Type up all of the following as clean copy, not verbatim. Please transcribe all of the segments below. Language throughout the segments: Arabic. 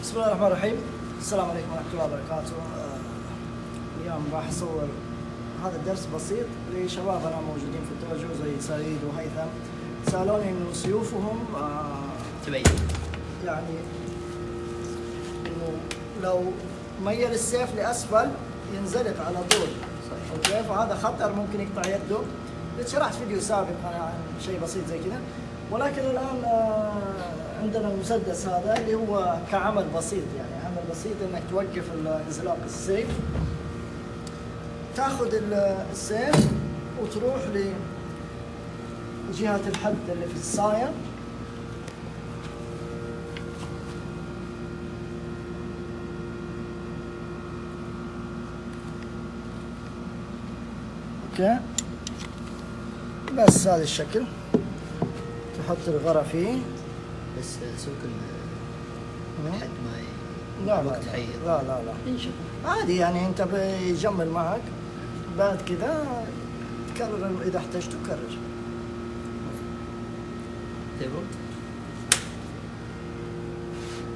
بسم الله الرحمن الرحيم. السلام عليكم ورحمة الله وبركاته. اليوم راح أصور هذا الدرس بسيط لشبابنا موجودين في التوجه زي سعيد وهيثم. سألوني إنه سيوفهم تبين يعني إنه لو ميل السيف لأسفل ينزلق على طول. أوكي، فهذا خطر ممكن يقطع يده. شرحت فيديو سابق عن شيء بسيط زي كذا، ولكن الآن عندنا المسدس هذا اللي هو كعمل بسيط، يعني عمل بسيط انك توقف انزلاق السيف، تاخذ السيف وتروح لجهة الحد اللي في الساية، اوكي بس هذا الشكل، تحط الغرة فيه بس سوق لحد ما لا وقت حيض. لا ينشف عادي، يعني انت بيجمل معك. بعد كذا كرر اذا احتجت كرر. تبرد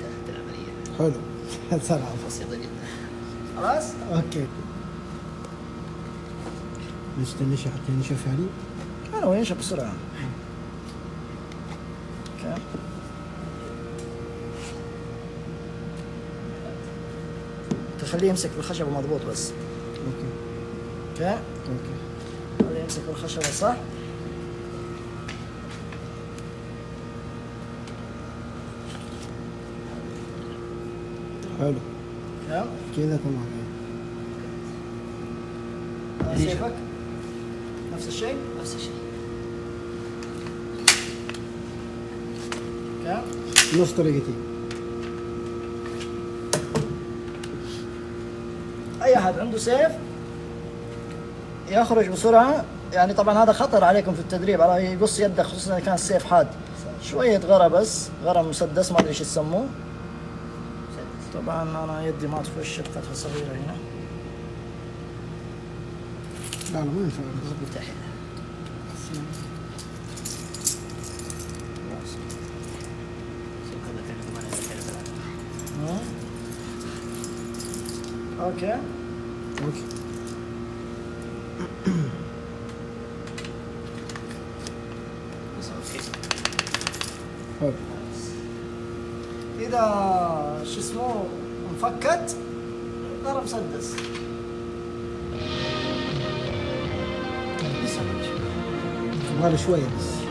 تحت العملية. حلو. سرعة بسيطة جدا. خلاص اوكي. نستنى حتى نشوف يعني. انا وينشف بسرعة. اوكي تخليه يمسك بالخشبة مضبوط بس. اوكي خليه يمسك بالخشبة صح. حلو اوكي كذا تمام. سيفك نفس الشيء. نفس الشيء. اوكي نفس طريقتي. اي احد عنده سيف يخرج بسرعة، يعني طبعا هذا خطر عليكم في التدريب، على يقص يدك خصوصا اذا كان السيف حاد. شوية غرة بس، غرة مسدس ما ادري ايش يسموه. طبعا انا يدي ما تخش الفتحة صغيرة هنا. لا ما ينفع. مفتاح اوكي اوكي. حلو. اذا شو اسمه انفكت غرة مسدس. كمان شوية بس.